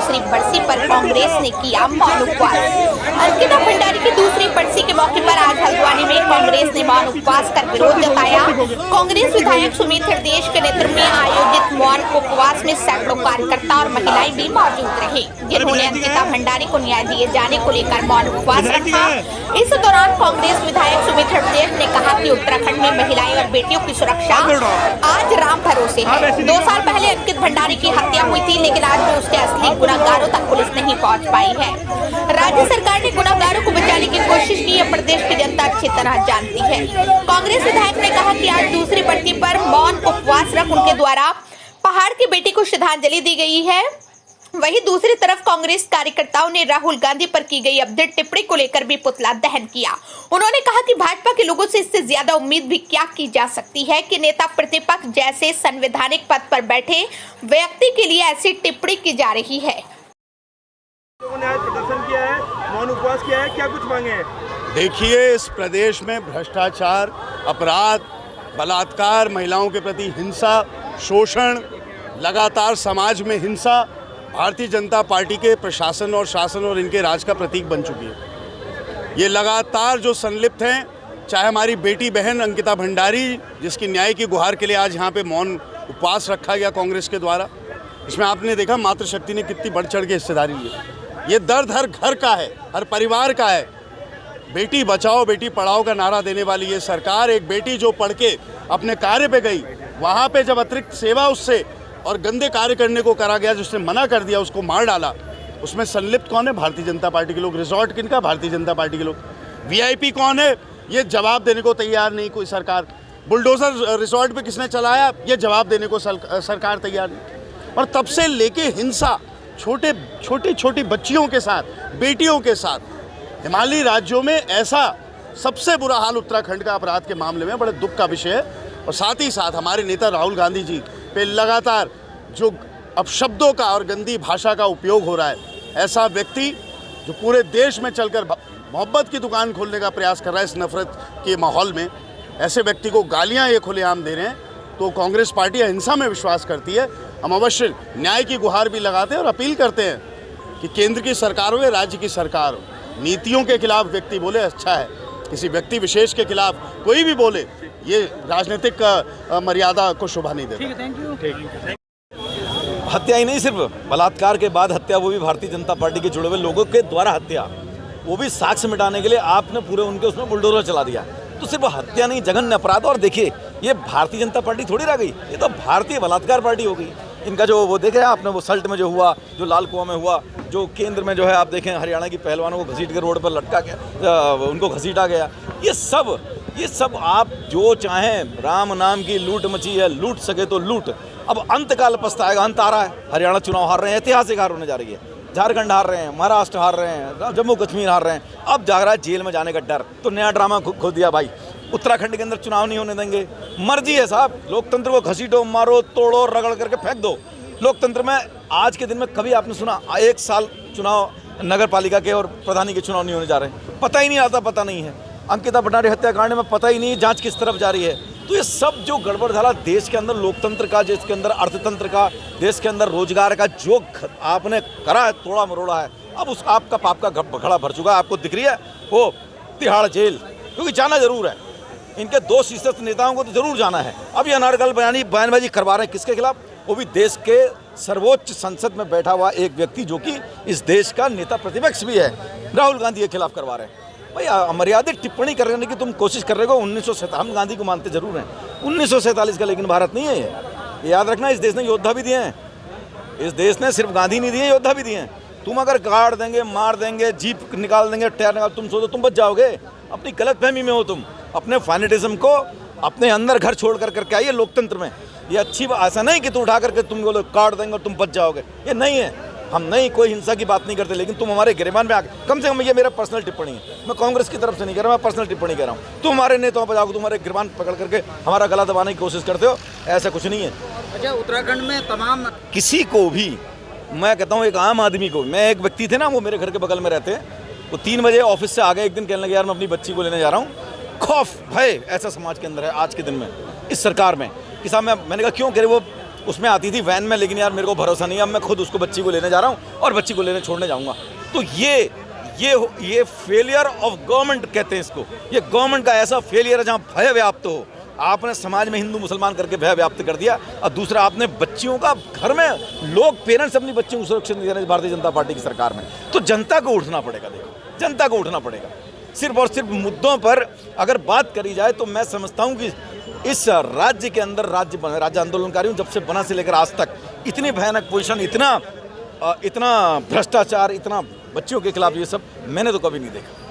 दूसरी बरसी पर कांग्रेस ने किया मौन उपवास। अंकिता भंडारी की दूसरी बरसी के मौके पर आज हल्द्वानी में कांग्रेस ने मौन उपवास कर विरोध जताया। कांग्रेस विधायक सुमित हृदयेश के नेतृत्व में आयोजित मौन उपवास में सैकड़ों कार्यकर्ता और महिलाएं भी मौजूद रही, जिन्होंने अंकिता भंडारी को न्याय दिए जाने को लेकर मौन उपवास रखा। इस दौरान कांग्रेस विधायक सुमित हृदयेश ने कहा कि उत्तराखंड में महिलाएं और बेटियों की सुरक्षा आज राम भरोसे है। 2 साल पहले अंकित भंडारी की हत्या हुई थी, लेकिन आज भी उसके असली गुनाहगारों तक पुलिस नहीं पहुंच पाई है। राज्य सरकार ने गुनाहगारों को बचाने की कोशिश की है, प्रदेश की जनता अच्छी तरह जानती है। कांग्रेस विधायक ने कहा कि आज दूसरी बरसी पर मौन उपवास रख उनके द्वारा पहाड़ की बेटी को श्रद्धांजलि दी गई है। वहीं दूसरी तरफ कांग्रेस कार्यकर्ताओं ने राहुल गांधी पर की गई अपडेट टिप्पणी को लेकर भी पुतला दहन किया। उन्होंने कहा कि भाजपा के लोगों से इससे ज्यादा उम्मीद भी क्या की जा सकती है कि नेता प्रतिपक्ष जैसे संवैधानिक पद पर बैठे व्यक्ति के लिए ऐसी टिप्पणी की जा रही है। लोगों ने आज प्रदर्शन किया है, मौन उपवास किया है, क्या कुछ मांगे हैं? देखिए, इस प्रदेश में भ्रष्टाचार, अपराध, बलात्कार, महिलाओं के प्रति हिंसा, शोषण, लगातार समाज में हिंसा भारतीय जनता पार्टी के प्रशासन और शासन और इनके राज का प्रतीक बन चुकी है। ये लगातार जो संलिप्त हैं, चाहे हमारी बेटी बहन अंकिता भंडारी, जिसकी न्याय की गुहार के लिए आज यहाँ पे मौन उपवास रखा गया कांग्रेस के द्वारा, इसमें आपने देखा मातृशक्ति ने कितनी बढ़ चढ़ के हिस्सेदारी ली। ये दर्द हर घर का है, हर परिवार का है। बेटी बचाओ बेटी पढ़ाओ का नारा देने वाली ये सरकार, एक बेटी जो पढ़ के अपने कार्य पे गई, वहाँ पे जब अतिरिक्त सेवा उससे और गंदे कार्य करने को करा गया, जिसने मना कर दिया, उसको मार डाला, उसमें संलिप्त कौन है? भारतीय जनता पार्टी के लोग। रिजॉर्ट किनका? भारतीय जनता पार्टी के लोग। वीआईपी कौन है? ये जवाब देने को तैयार नहीं कोई सरकार। बुलडोजर रिजॉर्ट पे किसने चलाया? ये जवाब देने को सरकार तैयार नहीं। और तब से लेके हिंसा छोटी बच्चियों के साथ, बेटियों के साथ, हिमालयी राज्यों में ऐसा सबसे बुरा हाल उत्तराखंड का अपराध के मामले में बड़े दुख का विषय है। और साथ ही साथ हमारे नेता राहुल गांधी जी पे लगातार जो अपशब्दों का और गंदी भाषा का उपयोग हो रहा है, ऐसा व्यक्ति जो पूरे देश में चलकर मोहब्बत की दुकान खोलने का प्रयास कर रहा है इस नफरत के माहौल में, ऐसे व्यक्ति को गालियां ये खुलेआम दे रहे हैं, तो कांग्रेस पार्टी अहिंसा में विश्वास करती है। हम अवश्य न्याय की गुहार भी लगाते हैं और अपील करते हैं कि केंद्र की सरकार हो या राज्य की सरकार हो, नीतियों के खिलाफ व्यक्ति बोले अच्छा है, किसी व्यक्ति विशेष के खिलाफ कोई भी बोले, ये राजनीतिक मर्यादा को शोभा नहीं देता। Thank you. हत्या ही नहीं, सिर्फ बलात्कार के बाद हत्या, वो भी भारतीय जनता पार्टी के जुड़े हुए लोगों के द्वारा हत्या, वो भी साक्ष्य मिटाने के लिए आपने पूरे उनके उसमें बुलडोजर चला दिया। तो सिर्फ हत्या नहीं, जघन्य अपराध। और देखिए, ये भारतीय जनता पार्टी थोड़ी रह गई, ये तो भारतीय बलात्कार पार्टी हो गई। इनका जो वो देखे आपने, वो सल्ट में जो हुआ, जो लाल कुआं में हुआ, जो केंद्र में जो है आप देखें हरियाणा की पहलवानों को घसीट के रोड पर लटका गया, उनको घसीटा गया। ये सब आप जो चाहें, राम नाम की लूट मची है, लूट सके तो लूट। अब अंत काल पछताएगा, अंत आ रहा है। हरियाणा चुनाव हार रहे हैं, ऐतिहासिक हार होने जा रही है। झारखंड हार रहे हैं, महाराष्ट्र हार रहे हैं, जम्मू कश्मीर हार रहे हैं। अब जाग रहा है जेल में जाने का डर, तो नया ड्रामा खोल दिया भाई। उत्तराखंड के अंदर चुनाव नहीं होने देंगे, मर्जी है साहब। लोकतंत्र को घसीटो, मारो, तोड़ो, रगड़ करके फेंक दो। लोकतंत्र में आज के दिन में कभी आपने सुना 1 साल चुनाव नगर पालिका के और प्रधानी के चुनाव नहीं होने जा रहे हैं? पता ही नहीं आता, पता नहीं है। अंकिता भंडारी हत्याकांड में पता ही नहीं जांच किस तरफ जा रही है। तो ये सब जो गड़बड़ धारा देश के अंदर लोकतंत्र का, जिसके अंदर अर्थतंत्र का, देश के अंदर रोजगार का जो आपने करा है, तोड़ा मरोड़ा है, अब उस आपका पाप का घड़ा भर चुका है। आपको दिख रही है वो तिहाड़ जेल, क्योंकि जाना जरूर है। इनके 2 शीर्षस्थ नेताओं को तो जरूर जाना है। अब ये अनारकल बयानबाजी करवा रहे हैं, किसके खिलाफ? वो भी देश के सर्वोच्च संसद में बैठा हुआ एक व्यक्ति, जो कि इस देश का नेता प्रतिपक्ष भी है, राहुल गांधी के खिलाफ करवा रहे हैं। भाई अमर्यादित टिप्पणी करने की तुम कोशिश कर रहे हो। 1947 हम गांधी को मानते जरूर हैं, 1947 का लेकिन भारत नहीं है ये याद रखना। इस देश ने योद्धा भी दिए हैं, इस देश ने सिर्फ गांधी नहीं दिए, योद्धा भी दिए हैं। तुम अगर गाड़ देंगे, मार देंगे, जीप निकाल देंगे, टायर निकाल, तुम सोचो तुम बच जाओगे? अपनी गलतफहमी में हो तुम। अपने फाइनेटिज्म को अपने अंदर घर छोड़ करके आइए लोकतंत्र में। ये अच्छी बात ऐसा नहीं कि तुम उठा करके तुम बोलो काट देंगे और तुम बच जाओगे, ये नहीं है। हम नहीं कोई हिंसा की बात नहीं करते, लेकिन तुम हमारे गिरबान में आके, कम से कम ये मेरा पर्सनल टिप्पणी है, मैं कांग्रेस की तरफ से नहीं कह रहा, मैं पर्सनल टिप्पणी कह रहा हूँ। तुम हमारे नेताओं पर जाओ, तुम्हारे गिरबान पकड़ करके हमारा गला दबाने की कोशिश करते हो, ऐसा कुछ नहीं है। अच्छा, उत्तराखंड में तमाम किसी को भी, मैं कहता हूँ एक आम आदमी को, मैं एक व्यक्ति थे ना, वो मेरे घर के बगल में रहते हैं, वो 3 बजे ऑफिस से आ गए, एक दिन कहने लगे यार मैं अपनी बच्ची को लेने जा रहा हूँ। खौफ भय ऐसा समाज के अंदर है आज के दिन में, इस सरकार में कि साहब मैंने कहा क्यों? कह रहे वो उसमें आती थी वैन में, लेकिन यार मेरे को भरोसा नहीं है, अब मैं खुद उसको बच्ची को लेने जा रहा हूँ और बच्ची को लेने छोड़ने जाऊँगा। तो ये फेलियर ऑफ गवर्नमेंट कहते हैं इसको। ये गवर्नमेंट का ऐसा फेलियर है जहाँ भय व्याप्त हो। आपने समाज में हिंदू मुसलमान करके भय व्याप्त कर दिया, और दूसरा आपने बच्चियों का घर में लोग पेरेंट्स अपनी बच्चियों को सुरक्षित नहीं दे रहे भारतीय जनता पार्टी की सरकार में। तो जनता को उठना पड़ेगा, देखो जनता को उठना पड़ेगा। सिर्फ और सिर्फ मुद्दों पर अगर बात करी जाए तो मैं समझता हूँ कि इस राज्य के अंदर राज्य आंदोलनकारियों जब से बना से लेकर आज तक इतनी भयानक पोजीशन, इतना भ्रष्टाचार, इतना बच्चियों के खिलाफ ये सब मैंने तो कभी नहीं देखा।